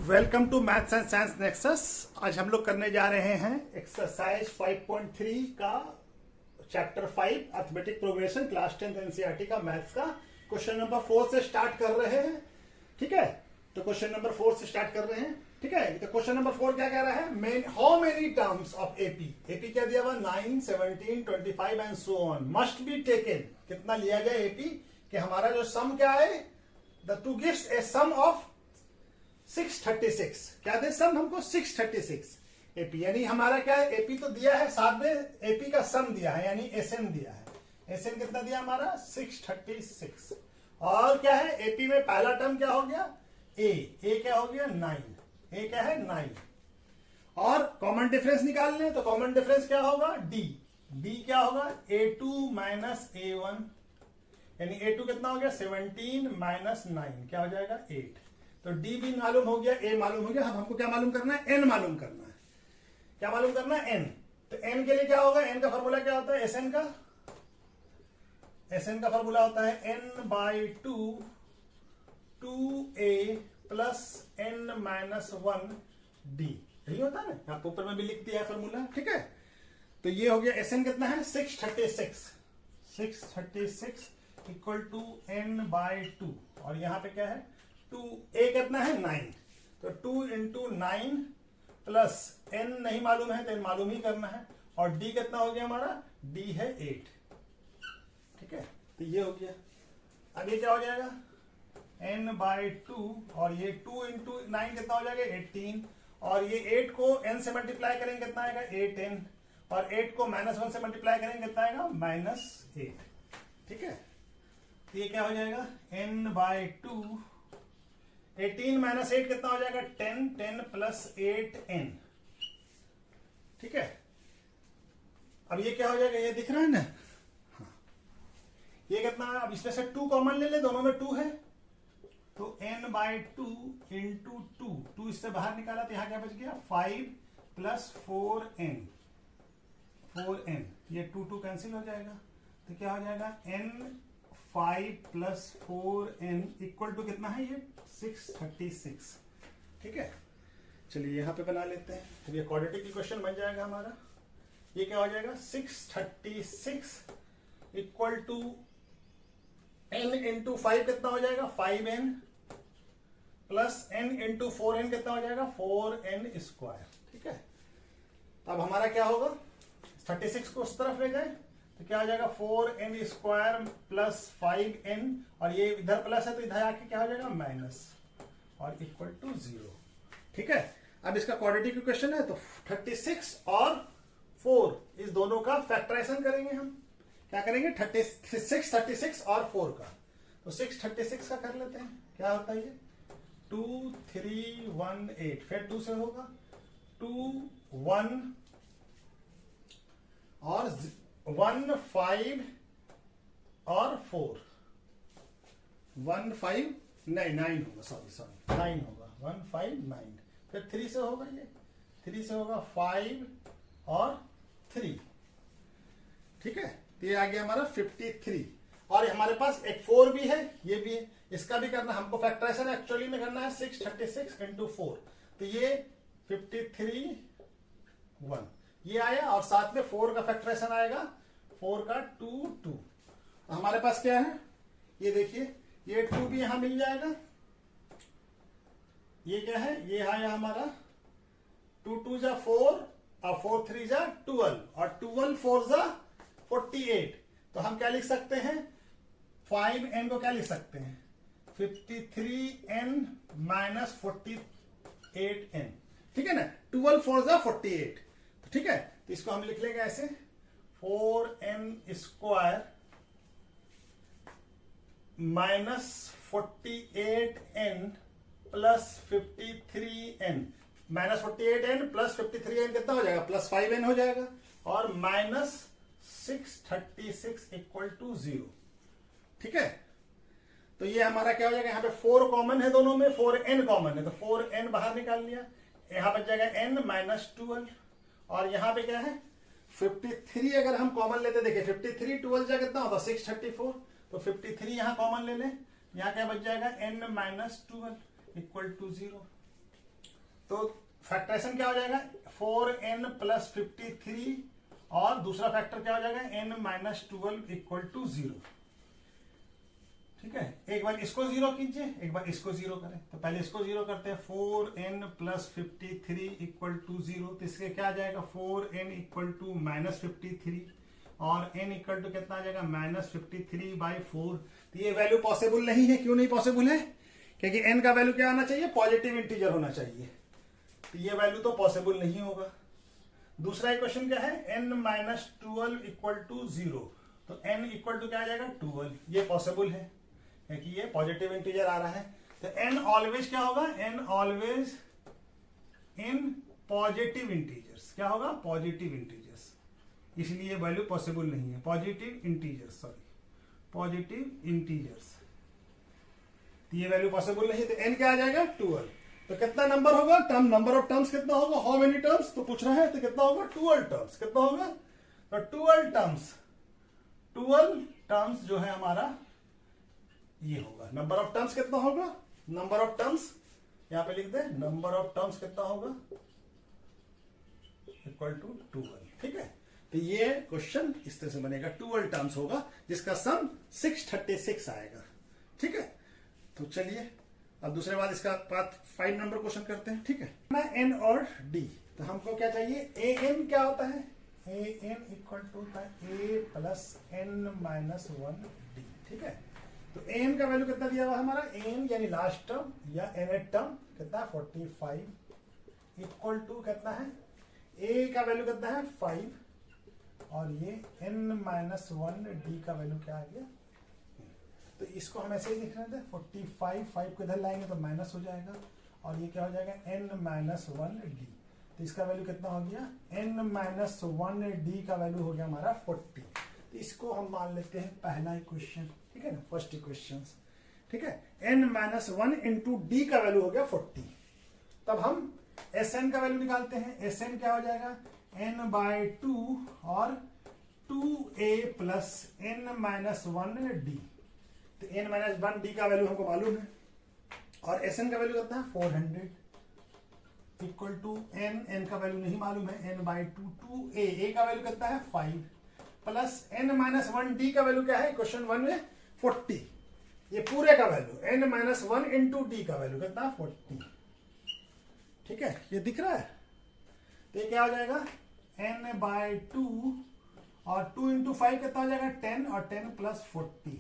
Welcome to maths and science nexus. आज हम लोग करने जा रहे हैं एक्सरसाइज 5.3 का chapter 5 arithmetic progression class 10 NCERT का मैथ्स का क्वेश्चन नंबर 4 से स्टार्ट कर रहे हैं। ठीक है, तो क्वेश्चन नंबर 4 से स्टार्ट कर रहे हैं। ठीक है, तो क्वेश्चन नंबर 4 क्या कह रहा है? How many terms of AP, AP क्या दिया हुआ? 9, 17, 25 and so on must be taken. कितना लिया गया एपी कि हमारा जो सम क्या है, the two gives a sum of 636। क्या दे सम हमको? 636 एपी। यानी हमारा क्या है, एपी तो दिया है, साथ में एपी का सम दिया है, यानी एसएन दिया है। एसएन कितना दिया हमारा? 636। और क्या है एपी में? पहला टर्म क्या हो गया? ए क्या हो गया? 9। ए क्या है? 9। और कॉमन डिफरेंस निकाल लें तो कॉमन डिफरेंस क्या होगा? डी क्या होगा? A2 माइनस A1, यानी A2 कितना हो गया? 17 माइनस 9 क्या हो जाएगा? 8। तो डी भी मालूम हो गया, ए मालूम हो गया। अब हमको क्या मालूम करना है? एन मालूम करना है। क्या मालूम करना है? एन। तो एन के लिए क्या होगा? एन का फॉर्मूला क्या होता है? एसएन का फॉर्मूला होता है n by 2a plus n minus 1 d. यही होता है ना, आपको ऊपर में भी लिख दिया है फॉर्मूला। ठीक है, तो ये हो गया एसएन कितना है? 636 इक्वल टू एन बाई 2। और यहां पे क्या है? 2a कितना है? 9। तो 2 इंटू 9 प्लस n नहीं मालूम है तो n मालूम ही करना है। और d कितना हो गया हमारा? d है 8। ठीक है, तो ये हो गया। अब ये क्या हो जाएगा? n बाई 2 और ये 2 इंटू 9 कितना हो जाएगा? 18। और ये 8 को n से मल्टीप्लाई करेंगे कितना आएगा? 8n। और 8 को -1 से मल्टीप्लाई करेंगे कितना आएगा? -8। ठीक है, तो ये क्या हो जाएगा? n बाई 2 18 माइनस 8 कितना हो जाएगा? 10 प्लस 8n। ठीक है, अब ये क्या हो जाएगा? ये दिख रहा है ना? हाँ, ये कितना है? अब इसमें से 2 कॉमन ले ले, दोनों में 2 है तो n बाई 2 इंटू 2 इससे बाहर निकाला तो यहां क्या बच गया? 5 प्लस 4n। ये 2 कैंसिल हो जाएगा तो क्या हो जाएगा? n 5 plus 4n equal to कितना है? ये 636। ठीक है, चलिए यहां पे बना लेते हैं। तो ये क्वाड्रेटिक इक्वेशन बन जाएगा हमारा। ये क्या हो जाएगा? 636 इक्वल टू n इंटू 5 कितना हो जाएगा? 5n plus n into 4n कितना हो जाएगा? 4n square. ठीक है, अब हमारा क्या होगा? 36 को उस तरफ ले जाए तो क्या हो जाएगा? 4n स्क्वायर प्लस 5n, और ये इधर प्लस है तो इधर आके क्या हो जाएगा? माइनस, और इक्वल टू 0। ठीक है, अब इसका क्वाड्रेटिक इक्वेशन है तो 36 और 4 इस दोनों का फैक्टराइजेशन करेंगे हम। क्या करेंगे? 36 और 4 का। तो 636 का कर लेते हैं। क्या होता है ये? 2318। फिर 2 से होगा 2 1 और 1 5 और 4 1 5 नहीं 9 होगा, सॉरी 9 होगा। 1 5 9। फिर 3 से होगा, ये 3 से होगा 5 और 3। ठीक है, तो ये आ गया हमारा 53। और हमारे पास एक 4 भी है, ये भी है, इसका भी करना हमको। फैक्टराइजेशन एक्चुअली में करना है 636 इंटू 4। तो ये 53 1 ये आया, और साथ में 4 का फैक्टराइजेशन आएगा। 4 का 2 हमारे पास क्या है? ये देखिए, ये 2 भी यहां मिल जाएगा। ये क्या है? ये आया हमारा 2 2 जा 4 और 4 3 जा 12 और 12 4 जा 48। तो हम क्या लिख सकते हैं? 5n को क्या लिख सकते हैं? 53n minus 48n। ठीक है ना? 12 4 जा 48। तो ठीक है, तो इसको हम लिख लेंगे ऐसे 4n square minus 48n plus 53n। Minus 48n plus 53n कितना हो जाएगा? प्लस 5n हो जाएगा। और माइनस 636 इक्वल टू 0। ठीक है, तो ये हमारा क्या हो जाएगा? यहाँ पे 4 कॉमन है दोनों में, 4n कॉमन है तो 4n बाहर निकाल लिया। यहां बच जाएगा n माइनस 12। और यहां पे क्या है? 53 अगर हम कॉमन लेते, देखिए 53 12 जा कितना होता? 634। तो 53 यहां कॉमन ले लें, यहां क्या बच जाएगा? n minus 12 equal to 0। तो फैक्टराइजेशन क्या हो जाएगा 4n प्लस 53 और दूसरा फैक्टर क्या हो जाएगा n माइनस 12 इक्वल टू 0। ठीक है, एक बार इसको 0 कीजिए, एक बार इसको 0 करें। तो पहले इसको 0 करते हैं, 4n प्लस 53 इक्वल टू 0। तो इसके क्या आ जाएगा 4n इक्वल टू माइनस 53 और n इक्वल टू कितना आ जाएगा माइनस 53/4। तो ये वैल्यू पॉसिबल नहीं है। क्यों नहीं पॉसिबल है? क्योंकि n का वैल्यू क्या आना चाहिए, पॉजिटिव इंटीजर होना चाहिए। तो ये वैल्यू तो पॉसिबल नहीं होगा। दूसरा इक्वेशन क्या है n माइनस 12 इक्वल टू 0। तो n इक्वल टू क्या आ जाएगा 12, ये पॉसिबल है क्योंकि ये पॉजिटिव इंटीजर आ रहा है। तो n ऑलवेज क्या होगा, n always in positive integers. क्या होगा, पॉजिटिव इंटीजर्स, इसलिए वैल्यू पॉसिबल नहीं है। Positive integers, sorry positive integers, तो ये वैल्यू पॉसिबल नहीं है। तो n क्या आ जाएगा 12। तो कितना नंबर होगा, टर्म, नंबर ऑफ टर्म्स कितना होगा, हाउ मेनी टर्म्स तो पूछ रहा है। तो कितना होगा 12 टर्म्स। कितना होगा, तो 12 टर्म्स जो है हमारा ये होगा। नंबर ऑफ टर्म्स कितना होगा, नंबर ऑफ टर्म्स यहां पे लिख दे, नंबर ऑफ टर्म्स कितना होगा इक्वल टू 12। ठीक है, तो ये क्वेश्चन इस तरह से बनेगा, 12 टर्म्स होगा जिसका सम 636 आएगा। ठीक है, तो चलिए अब दूसरे बाद इसका पार्ट 5 नंबर क्वेश्चन करते हैं। ठीक है, एन और डी। तो हमको क्या चाहिए, ए एन क्या होता है, ए एन इक्वल टू होता है ए प्लस एन माइनस 1 डी। ठीक है, तो ए एन का वैल्यू कितना दिया हुआ हमारा, ए एन यानी लास्ट टर्म या nth टर्म कितना है 45 इक्वल टू कितना है, ए का वैल्यू कितना है 5 और ये n माइनस 1 डी का वैल्यू क्या आ गया। तो इसको हम ऐसे ही लिख रहे थे 45, 5 को इधर लाएंगे तो माइनस हो जाएगा और ये क्या हो जाएगा n माइनस 1 डी। तो इसका वैल्यू कितना हो गया, n माइनस 1 डी का वैल्यू हो गया हमारा 40। तो इसको हम मान लेते हैं पहला इक्वेशन। ठीक है ना, फर्स्ट इक्वेशन। ठीक है, n माइनस 1 इंटू डी का वैल्यू हो गया 40। तब हम Sn का वैल्यू निकालते हैं। Sn क्या हो जाएगा n/2 और 2a plus n minus 1 D. तो n माइनस 1 डी का वैल्यू हमको मालूम है और Sn का वैल्यू कितना है 400 इक्वल टू n का वैल्यू नहीं मालूम है, n/2 2a का वैल्यू कितना है 5 प्लस n माइनस 1 डी का वैल्यू क्या है क्वेश्चन 1 में 40। ये पूरे का value n minus 1 into D का वैल्यू कितना 40। ठीक है, ये दिख रहा है। तो ये क्या हो जाएगा n/2 और 2 इंटू 5 कितना हो जाएगा 10 और 10 प्लस 40।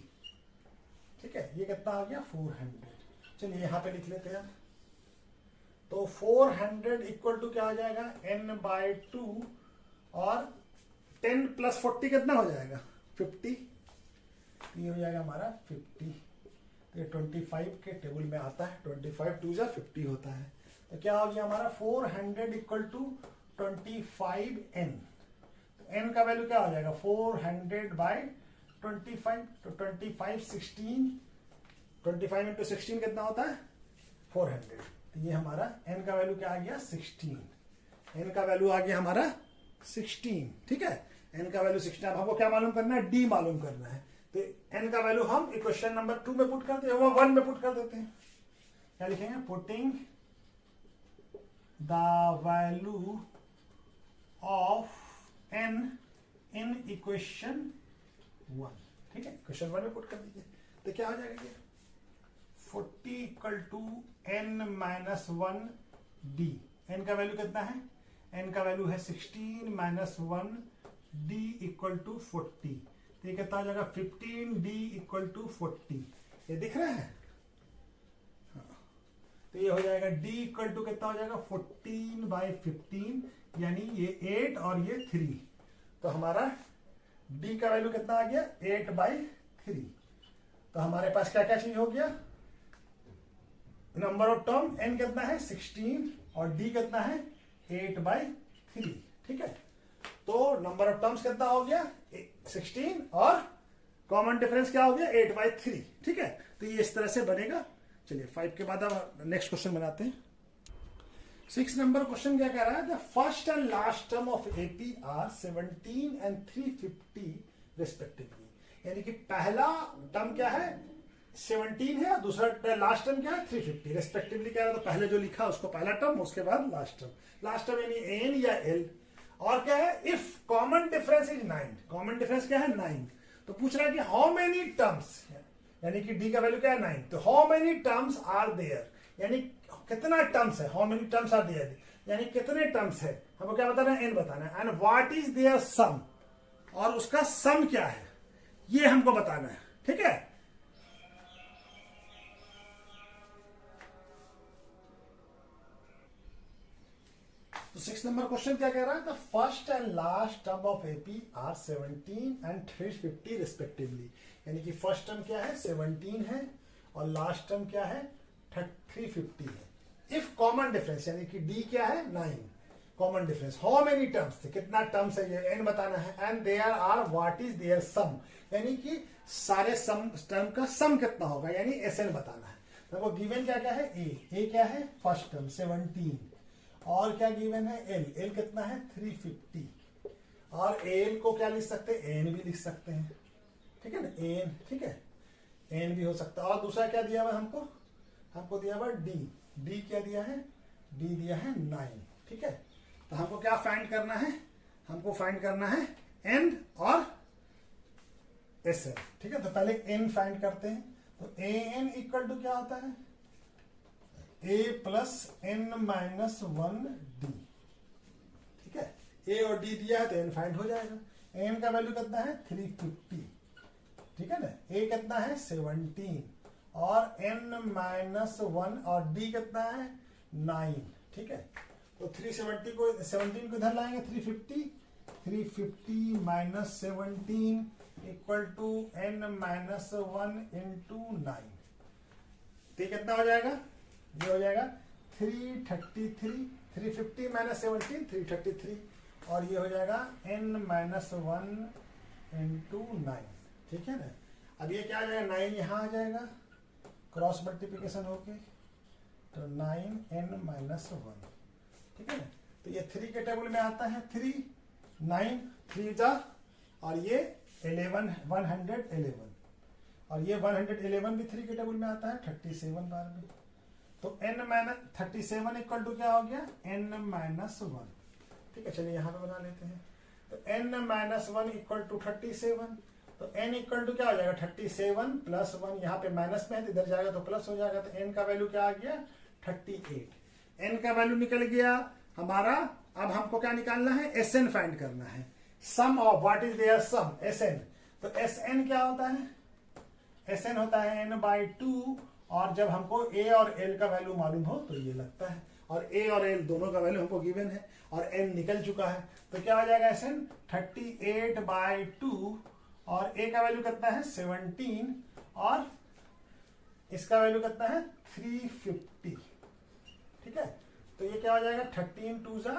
ठीक है, ये कितना आ गया 400। चलिए यहां पे लिख लेते हैं। तो 400 इक्वल टू क्या हो जाएगा n/2 और 10 प्लस 40 कितना हो जाएगा 50। ये हो जाएगा हमारा 50। तो ये 25 के टेबल में आता है, 25 2 जा 50 होता है। तो क्या हो गया हमारा 400 इक्वल टू 25n। तो n का वैल्यू क्या हो जाएगा 400/25। तो 25 इंटू 16 कितना होता है 400। तो ये हमारा n का वैल्यू क्या आ गया 16। n का वैल्यू आ गया हमारा 16। ठीक है, n का वैल्यू 16। अब हमको क्या मालूम करना है, d मालूम करना है। तो n का वैल्यू हम इक्वेशन नंबर 2 में पुट करते हैं, 1 में पुट कर देते हैं। क्या लिखेंगे, putting the value of n in equation 1। ठीक है, इक्वेशन 1 में पुट कर दीजिए। तो क्या हो जाएगा ये 40 equal to n minus 1 d. n का वैल्यू कितना है, n का वैल्यू है 16 माइनस 1 d इक्वल टू 40। तो ये कितना हो जाएगा 15d इक्वल टू 40। ये दिख रहा है। हाँ। तो ये हो जाएगा d इक्वल टू कितना हो जाएगा 14/15 यानी ये 8 और ये 3। तो हमारा d का वैल्यू कितना आ गया 8/3। तो हमारे पास क्या क्या चीज हो गया, नंबर ऑफ टर्म n कितना है 16 और d कितना है 8/3। ठीक है, तो नंबर ऑफ टर्म्स कितना हो गया 16 और कॉमन डिफरेंस क्या हो गया 8/3। ठीक है, तो ये इस तरह से बनेगा। चलिए 5 के बाद अब नेक्स्ट क्वेश्चन बनाते हैं। 6 नंबर क्वेश्चन क्या कह रहा है, the first and last term of AP are 17 and 350 respectively. यानी कि पहला टर्म क्या है 17 है, दूसरा लास्ट टर्म क्या है 350 रेस्पेक्टिवली कह रहा था। पहले जो लिखा उसको पहला टर्म, उसके बाद लास्ट टर्म यानी एन या एल। और क्या है, if common difference is 9, common difference क्या है 9, तो पूछ रहा है कि हाउ मेनी टर्म्स, यानी कि डी का वैल्यू क्या है 9, तो how many terms are there, यानी कितना टर्म्स है, how many terms are there यानी कितने टर्म्स है, हमको क्या बताना है, एन बताना है। एंड व्हाट इज देयर सम, और उसका सम क्या है ये हमको बताना है, ठीक है। तो 6 नंबर क्वेश्चन क्या कह रहा है, the first and last term of AP are 17 and 350 respectively, यानी कि फर्स्ट टर्म क्या है 17 है और लास्ट टर्म क्या है 350 है। इफ कॉमन डिफरेंस, यानी कि डी क्या है 9, common difference, how many terms थे, कितना टर्म्स है ये एन बताना है। And there are what is their sum, यानी कि सारे सम टर्म का सम कितना होगा, यानी एस एन बताना है। तो गिवन क्या क्या है, ए क्या है फर्स्ट टर्म 17, और क्या गिवन है एल कितना है 350, और एल को क्या लिख सकते हैं, एन भी लिख सकते हैं, ठीक है ना, एन, ठीक है, एन भी हो सकता है। और दूसरा क्या दिया हुआ हमको दिया हुआ डी क्या दिया है, डी दिया है 9, ठीक है। तो हमको क्या फाइंड करना है, हमको फाइंड करना है एन और एस एन, ठीक है। तो पहले एन फाइंड करते हैं, तो ए एन इक्वल टू क्या होता है, ए प्लस एन माइनस 1 डी, ठीक है। ए और डी दिया है तो एन फाइंड हो जाएगा। एन का वैल्यू कितना है 350, ठीक है ना, ए कितना है 17 और एन माइनस 1 और डी कितना है 9, ठीक है। तो 370 को 17 को इधर लाएंगे 350 minus 17 equal to n minus 1 into 9, तो कितना हो जाएगा, ये हो जाएगा 333, 350 माइनस 17 333, और ये हो जाएगा n माइनस 1 इंटू 9, ठीक है ना। अब ये क्या आ जाएगा 9 यहाँ आ जाएगा, क्रॉस मल्टीप्लीकेशन होके, तो 9n माइनस 1, ठीक है ना। तो ये 3 के टेबल में आता है 3, 9 3 जा, और ये 11 111, और ये 111 भी 3 के टेबल में आता है 37 बार में। तो n माइनस 37 इक्वल टू क्या हो गया n माइनस 1, ठीक है। चलिए यहाँ पे बना लेते हैं, तो n माइनस 1 इक्वल टू 37, तो n इक्वल टू क्या हो जाएगा 37 प्लस 1, यहाँ पे माइनस में है तो इधर जाएगा तो प्लस हो जाएगा, तो n का वैल्यू क्या आ गया 38, n का वैल्यू निकल गया हमारा। अब हमको क्या निकालना है, एस एन फाइंड करना है, sum of what is their sum s n. तो एस एन क्या होता है, एस एन होता है n बाई 2, और जब हमको a और l का वैल्यू मालूम हो तो ये लगता है, और a और l दोनों का वैल्यू हमको गिवन है और n निकल चुका है, तो क्या हो जाएगा एस एन 38 बाई 2, और a का वैल्यू कितना है 17, और इसका वैल्यू कितना है 350, ठीक है। तो ये क्या हो जाएगा 13 2 जा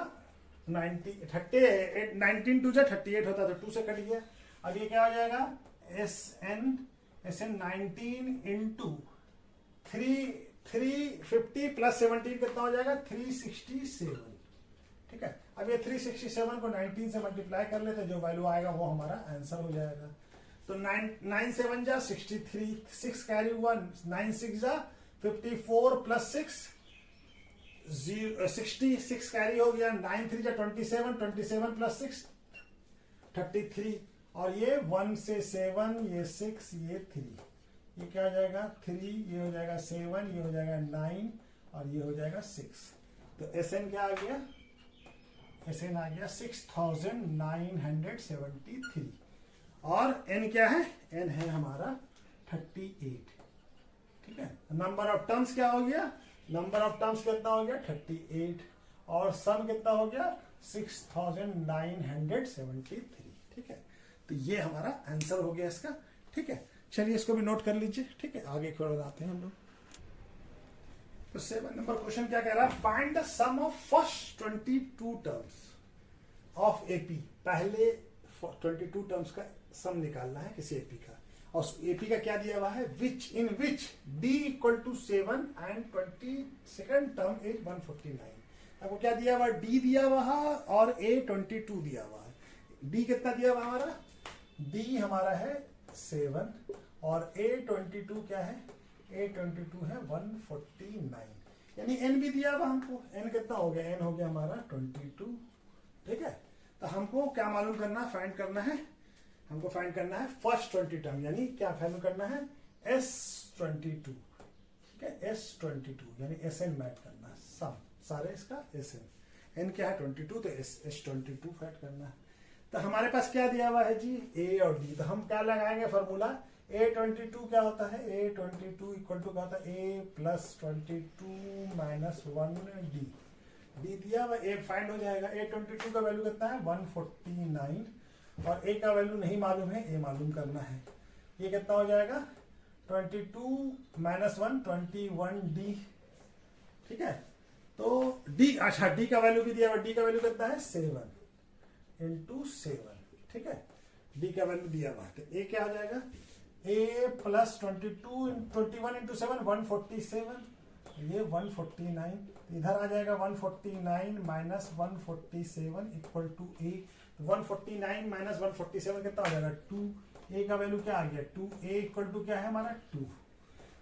38, 19 2 जा 38 होता, तो 2 से कट गया। अब ये क्या हो जाएगा एस एन 19 इंटू 350 प्लस 17 कितना हो जाएगा 367, ठीक है। अब ये 367 को 19 से मल्टीप्लाई कर लेते हैं, जो वैल्यू आएगा वो हमारा आंसर हो जाएगा। तो 9 7 जा 63, 6 कैरी हुआ, 9 6 जा 54 प्लस 6 66 कैरी हो गया, 9 3 जा 27, 27 प्लस 6 33, और ये 1 से 7, ये 6, ये 3, ये क्या हो जाएगा 3, ये हो जाएगा 7, ये हो जाएगा 9, और ये हो जाएगा 6। तो एस एन क्या आ गया, एस एन आ गया 6973, और एन क्या है, एन है हमारा 38, ठीक है। नंबर ऑफ टर्म्स क्या हो गया, नंबर ऑफ टर्म्स कितना हो गया 38, और सम कितना हो गया 6973, ठीक है। तो ये हमारा आंसर हो गया इसका, ठीक है। चलिए इसको भी नोट कर लीजिए, ठीक है। आगे की ओर बताते हैं हम लोग। तो 7 नंबर क्वेश्चन क्या कह रहा है, find the sum of first 22 terms of AP. पहले 22 टर्म्स का सम निकालना है किसी एपी का, और एपी का क्या दिया हुआ है, which in which d equal to 7 and 22nd term is 149। आपको क्या दिया हुआ, डी दिया हुआ है और ए 22 दिया हुआ है। डी कितना दिया हुआ हमारा, डी हमारा है 7 और A22 क्या है, A22 है 149, यानी n भी दिया हुआ हमको, n कितना हो गया, n हो गया हमारा 22, ठीक है। तो हमको क्या मालूम करना है, फाइंड करना है, हमको फाइंड करना है फर्स्ट 20 टर्म, यानी क्या फाइंड करना है, S22, ठीक है, S22 यानी SN मैच करना है, सम सारे इसका SN, n क्या है 22, तो S22 फाइंड करना है। तो हमारे पास क्या दिया हुआ है जी, A और D, तो हम क्या लगाएंगे फॉर्मूला, A22 क्या होता है, A22 इक्वल टू क्या होता है, A plus 22 minus 1D, D दिया हुआ, A फाइंड हो जाएगा, A22 का वैल्यू कितना है 149, और A का वैल्यू नहीं मालूम है, A मालूम करना है, ये कितना हो जाएगा 22 माइनस 1 21D, ठीक है। तो D, अच्छा D का वैल्यू भी दिया हुआ, D का वैल्यू कितना है 7 इंटू 7, ठीक है, D का वैल्यू दिया हुआ है, तो A क्या आ जाएगा, A प्लस 21 इंटू 7 147, ये 149, इधर आ जाएगा 149 minus 147 equal to A, 149 minus 147 कितना हो जाएगा 2, A का वैल्यू क्या आ गया 2, A इक्वल टू क्या है हमारा 2।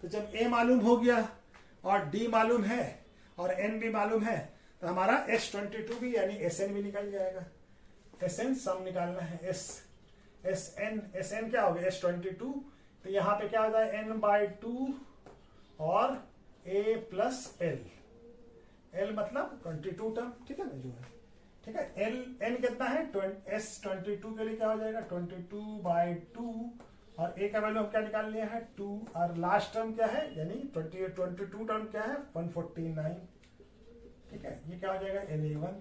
तो जब A मालूम हो गया और D मालूम है और N भी मालूम है, तो हमारा S22 भी यानी SN भी निकल जाएगा, SN सम निकालना है, SN क्या हो गया S22, तो यहाँ पे क्या होता है n/2 और A प्लस L मतलब 22 टर्म, ठीक है ना जो है, ठीक है। N कितना है, S22 के लिए क्या हो जाएगा 22/2, और A का वैल्यू हम क्या निकाल लिया है 2, और लास्ट टर्म क्या है यानी 22 टर्म क्या है 149, ठीक है, ये क्या हो जाएगा 11,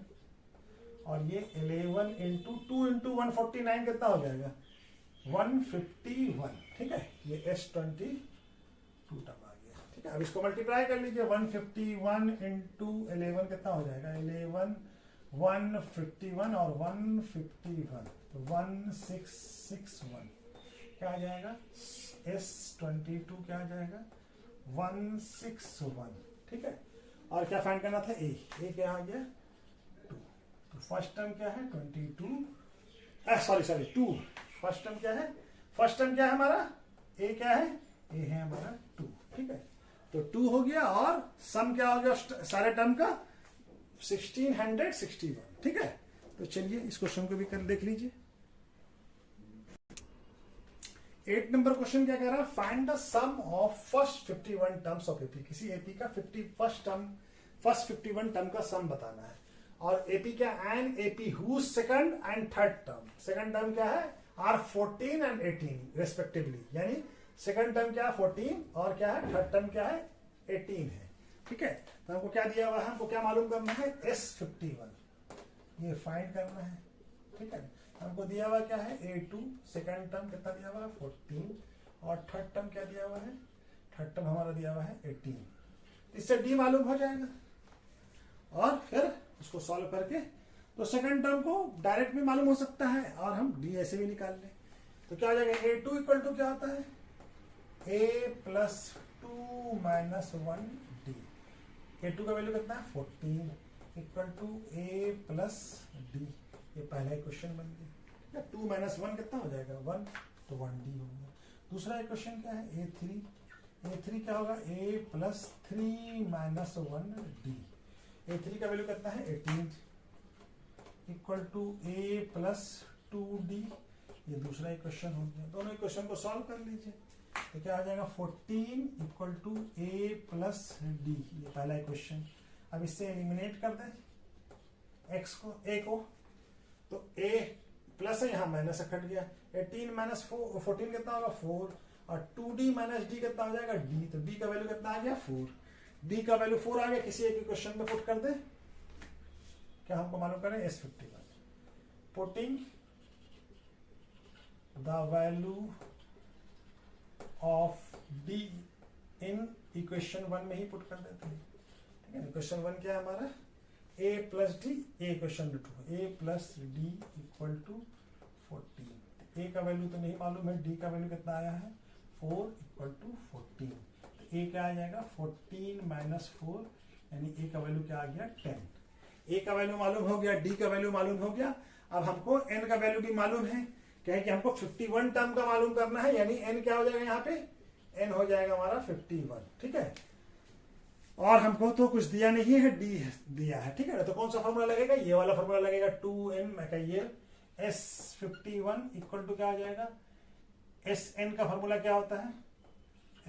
और ये 11 इंटू 2 इंटू 149 कितना हो जाएगा 151, ठीक है, ये S22 टर्म आ गया, ठीक है। अब इसको मल्टीप्लाई कर लीजिए, 151 इंटू 11 कितना हो जाएगा 11 151 और 151, तो 1661 क्या आ जाएगा, S22 क्या आ जाएगा 161, ठीक है। और क्या फाइंड करना था, A क्या आ गया 2, तो फर्स्ट टर्म क्या है 2, फर्स्ट टर्म क्या है, फर्स्ट टर्म क्या है हमारा, A क्या है, A है हमारा 2, ठीक है। तो 2 हो गया, और सम क्या हो गया सारे टर्म का 1661, ठीक है। तो चलिए इस क्वेश्चन को भी कर देख लीजिए। 8 नंबर क्वेश्चन क्या कह रहा है, find the sum of first 51 terms of AP, किसी एपी का फर्स्ट 51 टर्म का सम बताना है, और एपी क्या and AP whose second and third term, second term क्या है आर 14 एंड 18 रेस्पेक्टिवली, यानी सेकंड टर्म क्या है 14 और क्या है थर्ड टर्म क्या है 18 है, ठीक है। तो हमको क्या दिया हुआ है, हमको क्या मालूम करना है S51, ये फाइंड करना है, ठीक है। हमको दिया हुआ क्या है A2, सेकंड टर्म कितना दिया हुआ है 14, और थर्ड टर्म क्या दिया हुआ है, थर्ड टर्म हमारा दिया हुआ है 18, इससे D मालूम हो जाएगा, और फिर उसको सॉल्व करके तो सेकंड टर्म को डायरेक्ट भी मालूम हो सकता है, और हम D ऐसे भी निकाल लें, तो क्या हो जाएगा A2 इक्वल टू क्या होता है A plus 2 minus 1D, A2 का वैल्यू कितना है 14 equal to A plus D, ये पहला क्वेश्चन बन गया, 2 माइनस 1 कितना हो जाएगा 1, तो 1D हो गया। दूसरा क्वेश्चन क्या है A3 क्या होगा A plus 3 minus 1D, A3 का वैल्यू कितना है 18 equal to A plus 2D, ये दूसरा क्वेश्चन हो गया। दोनों क्वेश्चन को सॉल्व कर लीजिए, तो क्या आ जाएगा 14 equal to A plus D, ये पहला क्वेश्चन। अब इससे एलिमिनेट कर दें x को, A को, तो A प्लस है यहाँ माइनस कट गया, 18 माइनस 14 कितना होगा 4, और 2D माइनस D कितना हो जाएगा D, तो D का वैल्यू कितना आ गया 4, D का वैल्यू 4 आ गया, किसी एक क्वेश्चन में पुट कर दे, क्या हमको मालूम करें S51, putting the value of D in equation 1 में ही पुट कर देते हैं, ठीक है। इक्वेशन 1 क्या है हमारा A plus D, A equation 2 A plus D equal to 14, A का वैल्यू तो नहीं मालूम है, D का वैल्यू कितना आया है 4 इक्वल टू 14, तो A क्या आ जाएगा 14 माइनस 4, यानी A का वैल्यू क्या आ गया 10, A का वैल्यू मालूम हो गया, D का वैल्यू मालूम हो गया। अब हमको N का वैल्यू भी मालूम है, कहें कि हमको 51 टर्म का मालूम करना है, यानी n क्या हो जाएगा यहाँ पे, n हो जाएगा हमारा 51, ठीक है। और हमको तो कुछ दिया नहीं है, d दिया है, ठीक है ना। तो कौन सा फॉर्मूला लगेगा, ये वाला फॉर्मूला लगेगा, 2n मैं कहिए S51 इक्वल टू क्या हो जाएगा, Sn का फॉर्मूला क्या होता है,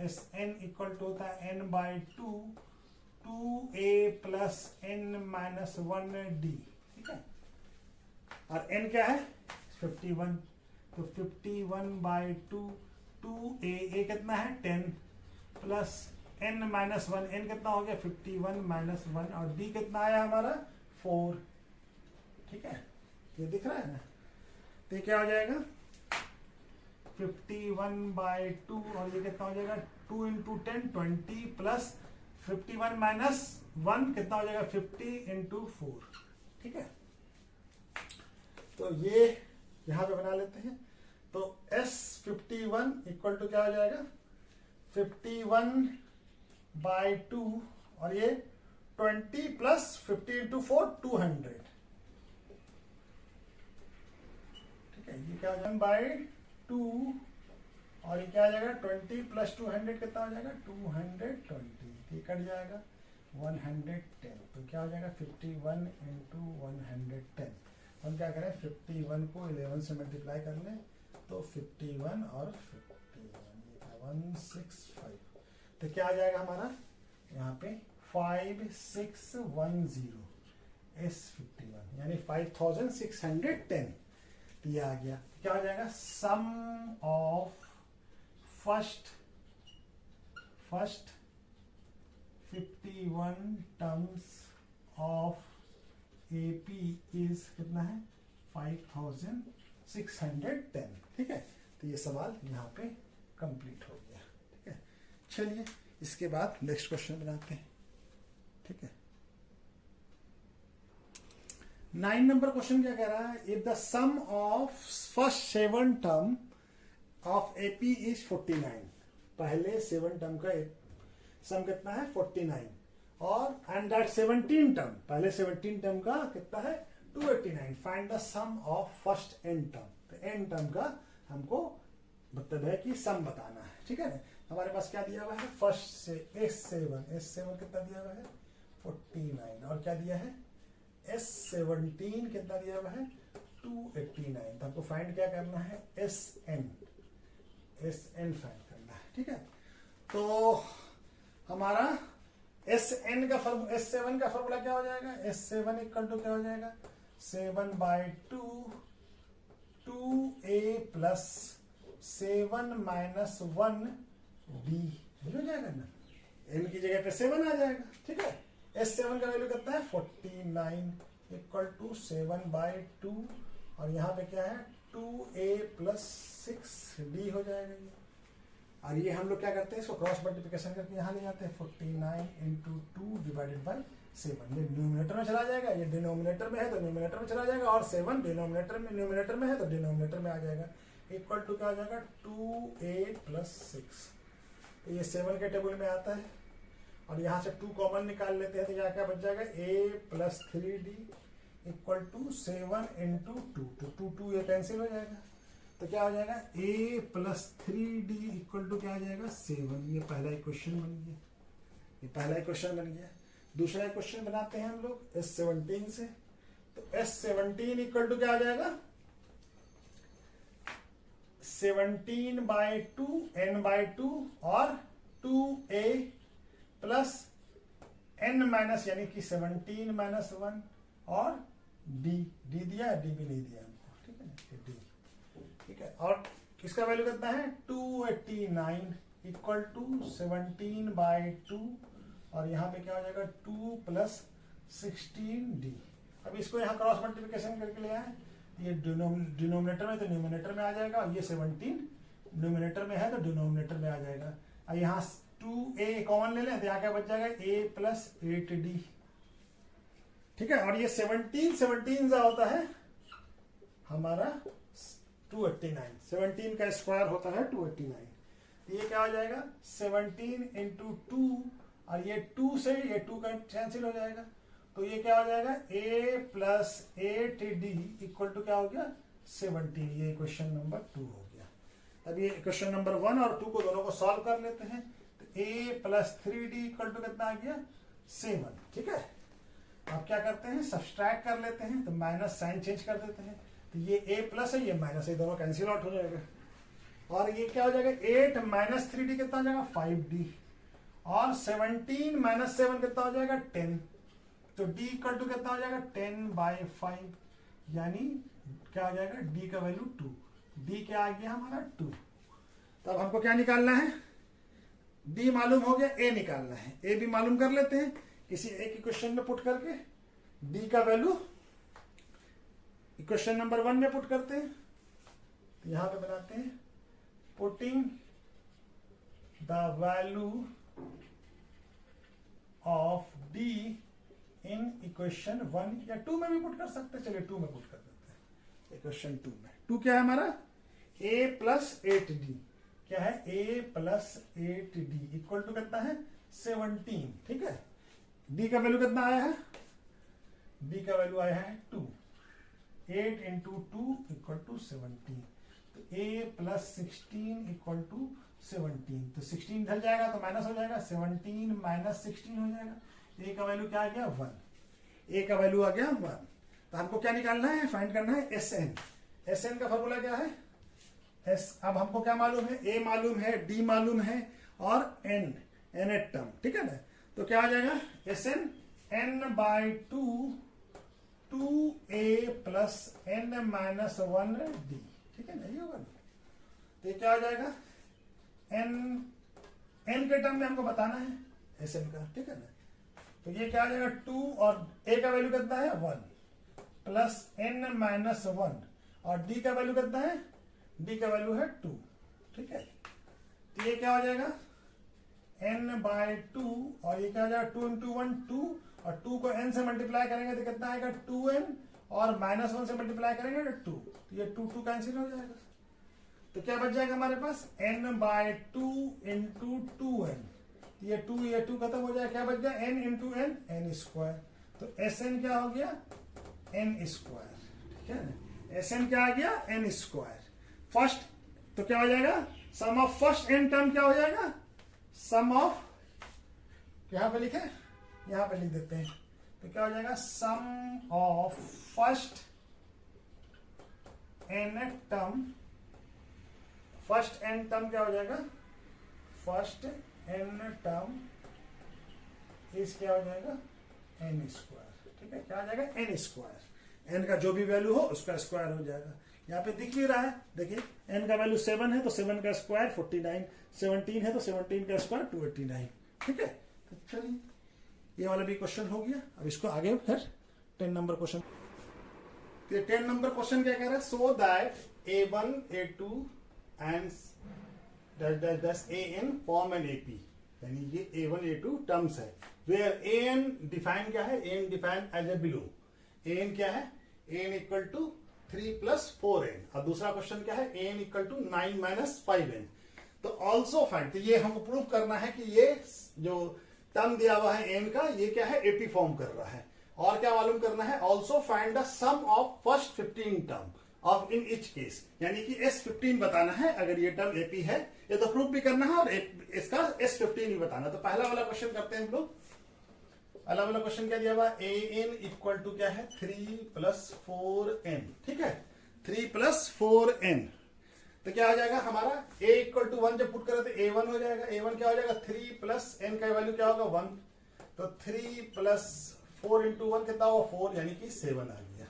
Sn इक्वल टू होता है n by 2a plus n minus 1d, ठीक है। और n क्या है 51, तो 51 बाई 2a कितना है 10 प्लस n माइनस 1, n कितना हो गया 51 माइनस 1, और d कितना आया हमारा 4, ठीक है। ये दिख रहा है ना। तो ये क्या हो जाएगा 51 बाई 2, और ये कितना हो जाएगा 2 इंटू 10 20 प्लस 51 माइनस 1 कितना हो जाएगा 50 इंटू 4, ठीक है। तो ये यहां पे बना लेते हैं। तो S51 इक्वल टू क्या हो जाएगा 51 बाई 2, और ये 20 प्लस 50 इंटू 4 200, ठीक है। ये क्या हो जाएगा बाई 2, और ये क्या हो जाएगा 20 प्लस 200 कितना हो जाएगा 220, ये कट जाएगा 110, तो क्या हो जाएगा 51 इंटू 110। हम क्या करें 51 को 11 से मल्टीप्लाई कर लें, तो 51 और 51 165, तो क्या आ जाएगा हमारा यहाँ पे 5610 S51 यानी 5610, तो ये आ गया। क्या हो जाएगा sum of first 51 terms of AP is कितना है 5610, ठीक है। तो ये सवाल यहाँ पे कंप्लीट हो गया, ठीक है। चलिए इसके बाद नेक्स्ट क्वेश्चन बनाते हैं, ठीक है। 9 नंबर क्वेश्चन क्या कह रहा है, if the sum of first 7 term of AP is 49, पहले 7 टर्म का सम कितना है 49, और एंड दैट 17 टर्म, पहले 17 टर्म का कितना है 289, find the sum of first n term. तो n टर्म का हमको मतलब है कि सम बताना है, ठीक है ना। हमारे पास क्या दिया हुआ है फर्स्ट से S7 कितना दिया हुआ है 49, और क्या दिया है S17 कितना दिया हुआ है 289। तो हमको फाइंड क्या करना है SN फाइंड करना है, ठीक है। तो हमारा S7 का फॉर्मूला क्या हो जाएगा, S7 इक्वल टू क्या हो जाएगा 7 by 2a plus 7 minus 1d, हो जाएगा ना, n की जगह पे 7 आ जाएगा, ठीक है। S7 का वैल्यू कितना है 49 इक्वल टू 7 बाई 2, और यहाँ पे क्या है 2a प्लस 6d हो जाएगा ये। और ये हम लोग क्या करते हैं इसको क्रॉस मल्टीप्लिकेशन करके यहाँ ले जाते हैं 49 इंटू 2 डिवाइडेड बाई 7, ये न्यूमिनेटर में चला जाएगा, ये डिनोमिनेटर में है तो न्यूमिनेटर में चला जाएगा, और 7 न्यूमिनेटर में है तो डिनोमिनेटर में आ जाएगा, इक्वल टू क्या हो जाएगा 2a प्लस 6। ये 7 के टेबल में आता है, और यहाँ से 2 कॉमन निकाल लेते हैं, तो यहाँ क्या बच जाएगा a plus 3d equal to 7 into 2, तो 2 ये कैंसिल हो जाएगा, तो क्या हो जाएगा a plus 3d equal to क्या आ जाएगा 7। ये पहला इक्वेशन बन गया, ये पहला इक्वेशन बन गया। दूसरा इक्वेशन बनाते हैं हम लोग S17 से, तो S17 इक्वल टू क्या आ जाएगा 17 बाई 2 n बाई 2 और 2a प्लस n माइनस यानी कि 17 माइनस 1 और d दिया है, d भी नहीं दिया हमको, ठीक है ना, d, ठीक है। और किसका वैल्यू कितना है 289 इक्वल टू 17 बाई 2, और यहाँ पे क्या हो जाएगा 2 प्लस 16d। अब इसको यहाँ क्रॉस मल्टीप्लिकेशन करके ले आए, ये डिनोमिनेटर में तो न्यूमिनेटर में आ जाएगा, और ये 17 न्यूमिनेटर में है तो डिनोमिनेटर में आ जाएगा। और यहाँ 2a कॉमन ले लें तो यहाँ क्या बच जाएगा a प्लस 8d, ठीक है। और ये 17 का होता है हमारा 289, 17 का स्क्वायर होता है 289, तो ये क्या हो जाएगा 17 इंटू 2, और ये 2 से ये 2 का कैंसिल हो जाएगा, तो ये क्या हो जाएगा a plus 8d equal to क्या हो गया 17। ये क्वेश्चन नंबर 2 हो गया। अब ये क्वेश्चन नंबर 1 और 2 को दोनों को सॉल्व कर लेते हैं। तो a plus 3d equal to कितना आ गया 7। ठीक है, अब क्या करते हैं सब्सट्रैक्ट कर लेते हैं, तो माइनस साइन चेंज कर देते हैं। तो ये a प्लस है, ये माइनस है, दोनों कैंसिल आउट हो जाएगा। और ये क्या हो जाएगा 8 माइनस 3d कितना हो जाएगा 5d, और 17 माइनस 7 कितना हो जाएगा 10। तो d इक्वल टू कितना हो जाएगा 10/5, यानी क्या हो जाएगा d का वैल्यू 2। d क्या आ गया हमारा 2। तो अब हमको क्या निकालना है, d मालूम हो गया, a निकालना है। a भी मालूम कर लेते हैं किसी एक इक्वेशन में पुट करके। d का वैल्यू इक्वेशन नंबर 1 में पुट करते हैं। तो यहां पे बनाते हैं putting the value of d in equation 1 या 2 में भी पुट कर सकते हैं। चलिए 2 में पुट कर देते हैं। इक्वेशन 2 में 2 क्या है हमारा a प्लस 8d, क्या है a plus 8d equal to कितना है 17। ठीक है, d का वैल्यू कितना आया है, d का वैल्यू आया है 2। 8 इंटू 2 इक्वल टू 17। तो a प्लस 16 इक्वल टू 17। तो 16 ढल जाएगा तो माइनस हो जाएगा, 17 माइनस 16 हो जाएगा। a का वैल्यू क्या आ गया 1। a का वैल्यू आ गया 1। तो हमको क्या निकालना है, फाइंड करना है sn। sn का फॉर्मूला क्या है s। अब हमको क्या मालूम है, a मालूम है, d मालूम है, और n nth टर्म। ठीक है ना, तो क्या आ जाएगा sn n/2 2a plus n minus 1d। ठीक है ना, ये होगा। तो ये क्या आ जाएगा n के टर्म में हमको बताना है sn का। ठीक है ना, तो ये क्या आ जाएगा 2, और a का वैल्यू कितना है 1 प्लस n माइनस 1, और d का वैल्यू कितना है, d का वैल्यू है 2। ठीक है, तो ये क्या हो जाएगा n/2, और ये क्या हो जाएगा 2 इंटू 1 2, और 2 को n से मल्टीप्लाई करेंगे तो कितना आएगा 2n, और माइनस 1 से मल्टीप्लाई करेंगे तो 2। तो ये 2 कैंसिल हो जाएगा। तो क्या बच जाएगा हमारे पास n/2 इंटू 2n। ये 2 खत्म हो जाएगा, क्या बच गया n into n, n square. तो sn क्या हो गया n स्क्वायर। ठीक है ना, sn क्या आ गया n स्क्वायर। फर्स्ट तो क्या हो जाएगा sum of first n term क्या हो जाएगा, सम ऑफ, यहां पे लिखे, यहां पे लिख देते हैं। तो क्या हो जाएगा sum of first n term, first n term क्या हो जाएगा, फर्स्ट n टर्म इस क्या हो जाएगा n स्क्वायर। ठीक है, क्या हो जाएगा n स्क्वायर। n का जो भी वैल्यू हो उसका स्क्वायर हो जाएगा। यहाँ पे दिख भी रहा है, देखिए n का वैल्यू 7 है तो 7 का स्क्वायर 49, 17 है तो 17 का स्क्वायर 289। ठीक है, तो चलिए ये वाला भी क्वेश्चन हो गया। अब इसको आगे फिर 10 नंबर क्वेश्चन। 10 नंबर क्वेश्चन क्या कह रहा है, so that a1 a2 and an form an AP, यानी ये a1 a2 टर्म्स है, वेयर an डिफाइन क्या है, an define as a below. an क्या है, an equal to 3 plus 4n, और दूसरा क्वेश्चन क्या है an equal to 9 minus 5n। तो ऑल्सो फाइंड, तो ये हमको प्रूव करना है कि ये जो टर्म दिया हुआ है n का, ये क्या है AP फॉर्म कर रहा है। और क्या मालूम करना है, also find the sum of first 15 term of in each case, यानी कि S15 बताना है अगर ये टर्म AP है, ये तो प्रूव भी करना है, और इसका S15 भी बताना। तो पहला वाला क्वेश्चन करते हैं हम लोग। पहला वाला क्वेश्चन क्या दिया हुआ, an इक्वल टू क्या है 3 प्लस 4n। ठीक है, 3 प्लस 4n, तो क्या हो जाएगा हमारा a इक्वल टू 1 जब पुट करें तो a1 हो जाएगा। a1 क्या हो जाएगा 3 प्लस n का वैल्यू क्या होगा 1, तो 3 प्लस 4 इंटू 1 कितना होगा 4, यानी कि 7 आ गया।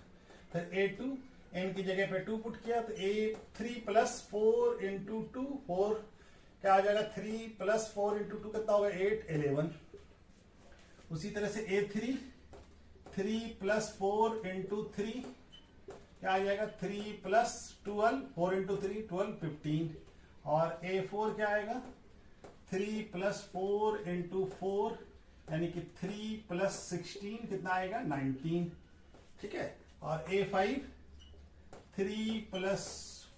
फिर a2 n की जगह पे 2 पुट किया तो a3 प्लस 4 इंटू 2 4, क्या आ जाएगा 3 प्लस 4 इंटू 2 कितना होगा 8 11। उसी तरह से a3 3 प्लस 4 इंटू 3 क्या आ जाएगा 3 प्लस 12, 4 इंटू 3 12 15, और a4 क्या आएगा 3 प्लस 4 इंटू 4, यानी कि 3 प्लस 16 कितना आएगा 19। ठीक है, और a5 3 प्लस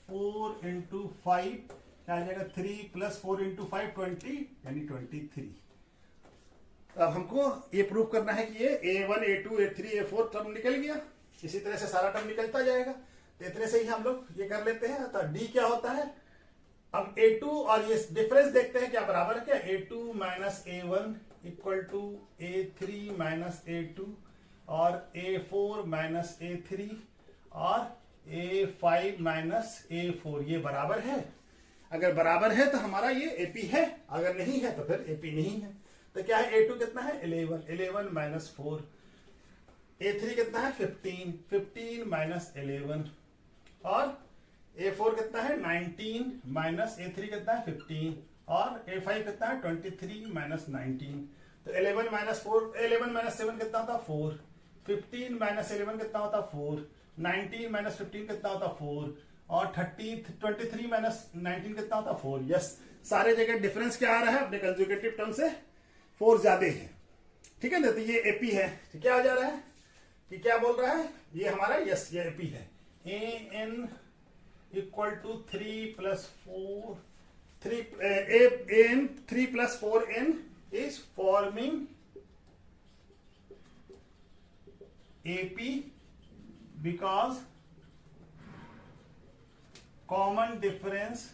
4 इंटू 5 क्या आ जाएगा 3 प्लस 4 इंटू 5 20, यानी 23। अब हमको ये प्रूव करना है कि ये a1 a2 a3 a4 term निकल गया। इसी तरह से सारा टर्म निकलता जाएगा। तो इतने से ही हम लोग ये कर लेते हैं। तो डी क्या होता है, अब A2 और ये डिफरेंस देखते हैं क्या बराबर है क्या, A2 minus A1 equal to A3 minus A2 और A4 माइनस A3 और A5 माइनस A4, ये बराबर है। अगर बराबर है तो हमारा ये AP है, अगर नहीं है तो फिर AP नहीं है। तो क्या है, A2 कितना है 11 माइनस 4, A3 कितना है 15 माइनस 11 और A4 कितना है 19 माइनस A3 कितना है 15 और A5 कितना है 23 माइनस 19। तो 11 माइनस 7 कितना होता है 4, 15 माइनस 11 कितना होता है 4, 19 माइनस 15 कितना होता है 4 और 23 माइनस 19 कितना होता है 4। यस, सारे जगह डिफरेंस क्या आ रहा है, अपने कंजुगेटिव टर्म से 4 ज्यादा है। ठीक है ना, तो ये AP है। तो क्या आ जा रहा है कि क्या बोल रहा है, ये हमारा यस ये AP है। AN equal to 3 plus 4 AN 3 plus 4N is forming AP because common difference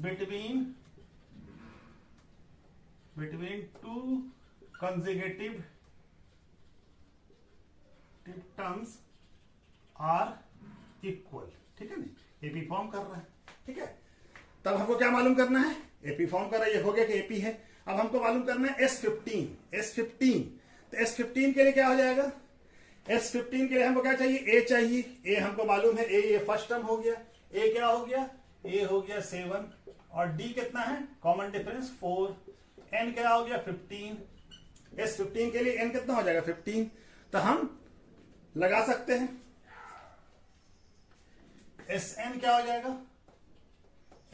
between two consecutive terms are equal. ठीक है ना, एपी फॉर्म कर रहा है। ठीक है, तब हमको क्या मालूम करना है, एपी फॉर्म कर रहा है, ये हो गया कि एपी है। अब हमको मालूम करना है S15। तो S15 के लिए क्या हो जाएगा, S15 के लिए हमको क्या चाहिए, ए चाहिए। ए हमको मालूम है, ए ये फर्स्ट टर्म हो गया, ए क्या हो गया, ए हो गया 7 और डी कितना है, कॉमन डिफरेंस 4, एन क्या हो गया 15। S15 के लिए एन कितना हो जाएगा 15। तो हम लगा सकते हैं Sn क्या हो जाएगा,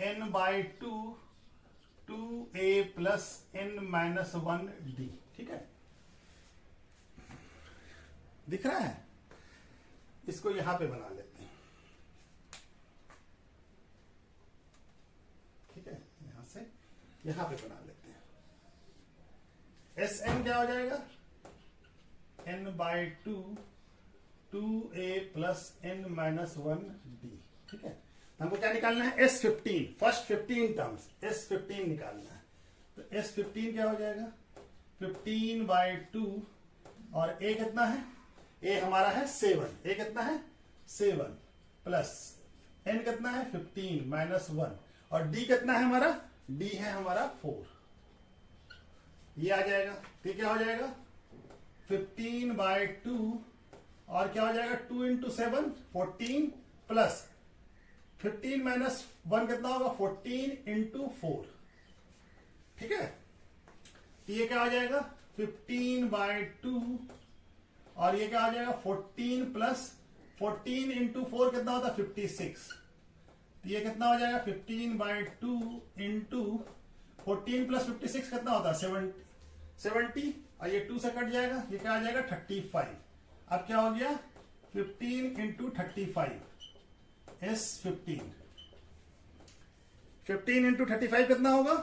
n by 2a plus n minus 1d। ठीक है, दिख रहा है, इसको यहां पे बना लेते हैं। ठीक है, यहां से यहां पे बना लेते हैं। Sn क्या हो जाएगा, n by 2a plus n minus 1d। ठीक है, हमको क्या निकालना है, S15 फर्स्ट 15 टर्म्स, S15 निकालना है। तो S15 क्या हो जाएगा 15 बाई 2 और a कितना है, a हमारा है 7, a कितना है 7 प्लस n कितना है 15 माइनस 1 और d कितना है हमारा, d है हमारा 4। ये आ जाएगा, तो क्या हो जाएगा 15 बाई 2 और क्या हो जाएगा 2 इंटू 7 14 प्लस 15 माइनस 1 कितना होगा 14 इंटू 4। ठीक है, तो ये क्या हो जाएगा 15 बाई 2 और ये क्या हो जाएगा 14 प्लस 14 इंटू 4 कितना होता है 56। तो ये कितना हो जाएगा 15 बाई 2 इंटू 14 प्लस 56 कितना होता है 70 और ये 2 से कट जाएगा, ये क्या आ जाएगा 35। अब क्या हो गया 15 इंटू 35 S15। 15 इंटू 35 कितना होगा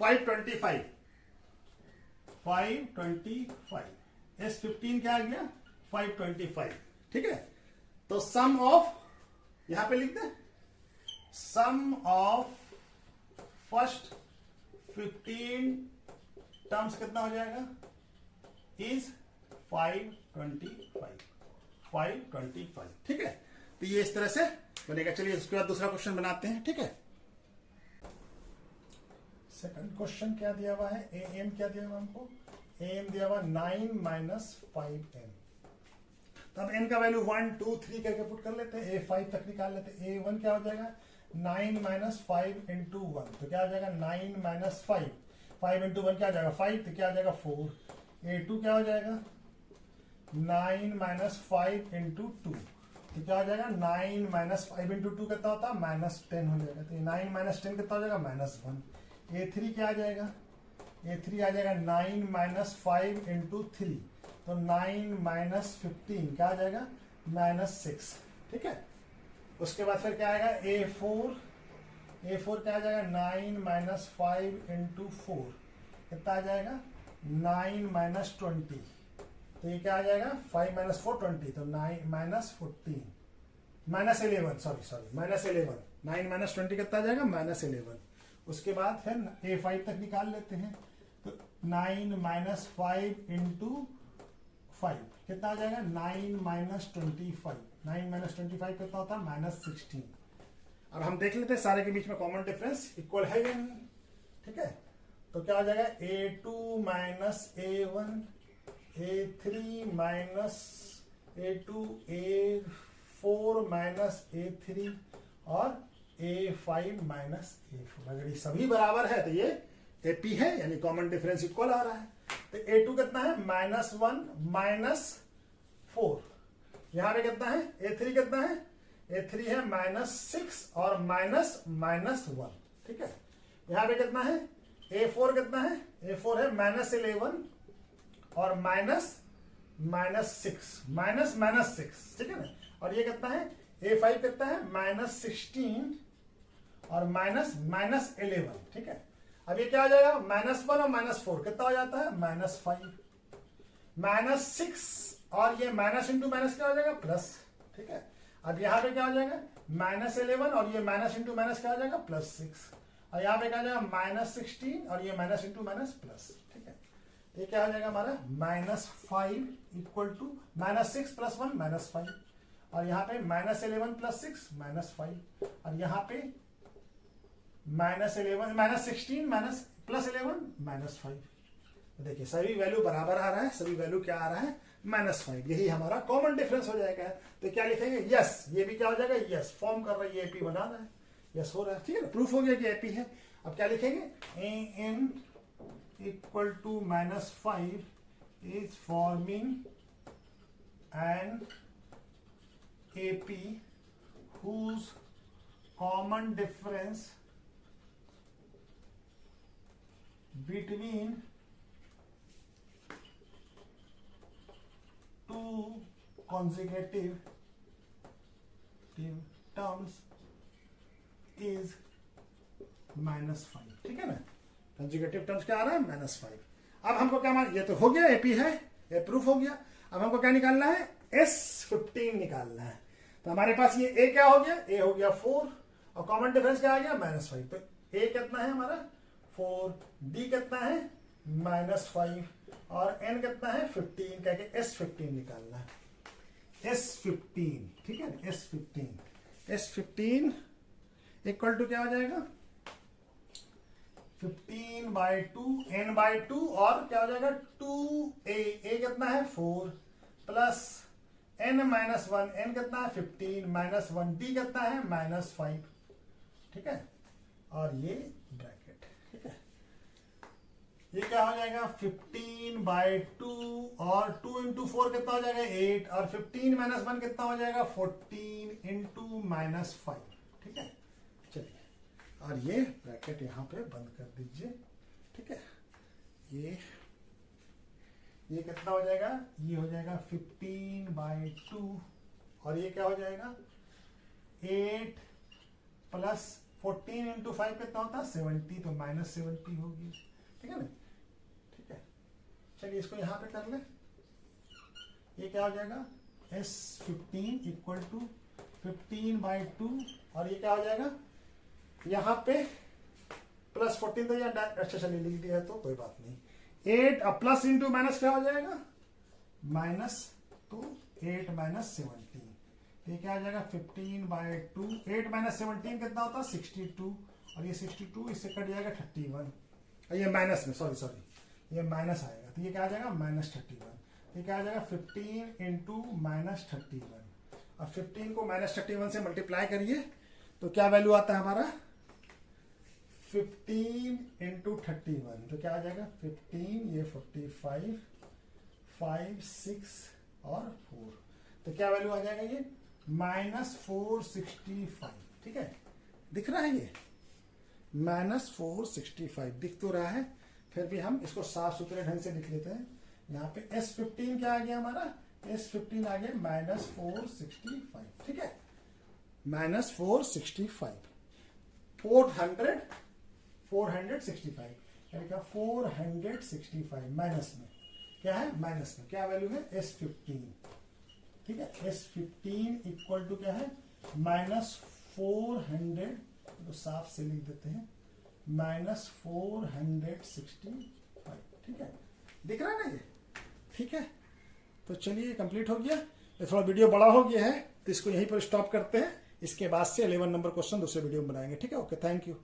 525। S15 क्या आ गया 525। ठीक है, तो सम ऑफ, यहां पे लिखते हैं सम ऑफ फर्स्ट 15 टर्म्स कितना हो जाएगा इज 525। ठीक है, तो ये इस तरह से बनेगा। चलिए उसके बाद दूसरा क्वेश्चन बनाते हैं। ठीक है, सेकंड क्वेश्चन क्या दिया हुआ है, am क्या दिया हुआ हमको, am दिया हुआ 9 माइनस 5n। तब n का वैल्यू 1 2 3 करके पुट कर लेते हैं, a5 तक निकाल लेते हैं। a1 क्या हो जाएगा 9 माइनस 5 इंटू 1, तो क्या हो जाएगा 9 माइनस 5 इंटू 1 क्या आ जाएगा 5, तो क्या आ जाएगा 4। a2 क्या हो जाएगा 9 माइनस 5 इंटू 2, तो क्या हो जाएगा 9 माइनस 5 इंटू 2 कितना होता है -10 हो जाएगा। तो 9 माइनस 10 कितना हो जाएगा -1। a3 क्या आ जाएगा, a3 आ जाएगा 9 माइनस 5 इंटू 3, तो 9 माइनस 15 क्या आ जाएगा -6। ठीक है, उसके बाद फिर क्या आएगा a4 क्या आ जाएगा 9 माइनस 5 इंटू 4 कितना आ जाएगा 9 माइनस 20। तो ये क्या आ जाएगा 5 माइनस 4 20, तो 9 minus 14 minus 11, sorry minus 11, 9 minus 20 कितना आ जाएगा माइनस 11। उसके बाद फिर A5 तक निकाल लेते हैं, तो 9 माइनस 5 इंटू 5 कितना आ जाएगा 9 माइनस 25, 9 माइनस 25 कितना होता है माइनस 16। अब हम देख लेते हैं सारे के बीच में कॉमन डिफरेंस इक्वल है या नहीं, ठीक है। तो क्या आ जाएगा A2 minus A1, A3 minus A2, A4 minus A3 और A5 माइनस A4। अगर ये सभी बराबर है तो ये AP है, यानी कॉमन डिफरेंस इक्वल आ रहा है। तो A2 कितना है -1 माइनस 4, यहां पे कितना है A3 कितना है, A3 है -6 और माइनस -1, ठीक है। यहां पे कितना है A4 कितना है, A4 है -11 और -6 माइनस 6, ठीक है ना। और ये कितना है A5 कितना है -16 और -11, ठीक है। अब ये क्या हो जाएगा -1 और -4 कितना हो जाता है -5, -6 और ये माइनस इंटू माइनस क्या हो जाएगा प्लस, ठीक है। अब यहाँ पे क्या हो जाएगा -11 और ये माइनस इंटू माइनस क्या हो जाएगा +6, और यहाँ पे क्या हो जाएगा -16 और ये माइनस इंटू माइनस प्लस, ठीक है। ये क्या हो जाएगा हमारा -5 इक्वल टू -6 + 1 -5, और यहाँ पे -11 + 6 -5, और यहाँ पे -11 -16 +11 -5। देखिए सभी वैल्यू बराबर आ रहा है, सभी वैल्यू क्या आ रहा है -5, यही हमारा कॉमन डिफरेंस हो जाएगा। तो क्या लिखेंगे यस, ये भी क्या हो जाएगा यस, फॉर्म कर रहा है, एपी बना रहा है, यस हो रहा है, ठीक है ना, प्रूफ हो गया कि एपी है। अब क्या लिखेंगे an equal to -5 is forming an AP whose common difference between two consecutive terms is -5, ठीक है ना। कंजुगेटिव टर्म्स क्या आ रहा है -5। अब हमको क्या मान, ये तो हो गया एपी है, ये प्रूफ हो गया। अब हमको क्या निकालना है S15 निकालना है। तो हमारे पास ये A क्या हो गया, A हो गया 4 और कॉमन डिफरेंस क्या आ गया -5। तो A कितना है हमारा 4, D कितना है -5 और N कितना है 15, क्या S15 निकालना है। S15, ठीक है ना, S15 इक्वल टू क्या हो जाएगा 15/2 N/2 और क्या हो जाएगा 2A कितना है 4 प्लस N-1, N कितना है 15 -1, D कितना है -5, ठीक है, और ये ब्रैकेट, ठीक है। ये क्या हो जाएगा 15/2 और 2 × 4 कितना हो जाएगा 8 और 15 - 1 कितना हो जाएगा 14 × -5, ठीक है। चलिए और ये ब्रैकेट यहाँ पे बंद कर दीजिए, ठीक है। ये कितना हो जाएगा, ये हो जाएगा 15/2 और ये क्या हो जाएगा 8 प्लस 14 × 5 कितना होता है 70, तो -70 होगी, ठीक है ना, ठीक है। चलिए इसको यहाँ पे कर ले, ये क्या हो जाएगा S15 इक्वल टू 15/2 और ये क्या हो जाएगा यहाँ पे +14, तो यहाँ अच्छा चलिए लिख दिया है तो कोई बात नहीं। 8 और प्लस इंटू माइनस क्या हो जाएगा माइनस, तो 8 - 17, ये क्या आ जाएगा 15/2, 8 - 17 कितना होता है 62 और ये 62 इससे कट जाएगा 31, और ये माइनस में सॉरी ये माइनस आएगा, तो ये क्या आ जाएगा -31, ये क्या आ जाएगा 15 × -31 और 15 को -31 से मल्टीप्लाई करिए तो क्या वैल्यू आता है हमारा 15 × 31, तो क्या आ जाएगा 15, ये 45, 5, 6 और 4, तो क्या वैल्यू आ जाएगा ये -465, ठीक है। दिख रहा है ये -465 दिख तो रहा है, फिर भी हम इसको साफ सुथरे ढंग से लिख लेते हैं। यहाँ पे S15 क्या आ गया हमारा, S15 आ गया -465, ठीक है, -465, 465 यानी क्या 465 माइनस में, क्या है माइनस में, क्या वैल्यू है S15, ठीक है। S15 इक्वल टू क्या है -400, तो साफ से लिख देते हैं -465, ठीक है, दिख रहा है ना ये, ठीक है। तो चलिए कंप्लीट हो गया, ये थोड़ा वीडियो बड़ा हो गया है तो इसको यहीं पर स्टॉप करते हैं, इसके बाद से 11 नंबर क्वेश्चन दूसरे वीडियो में बनाएंगे, ठीक है। Okay, thank you.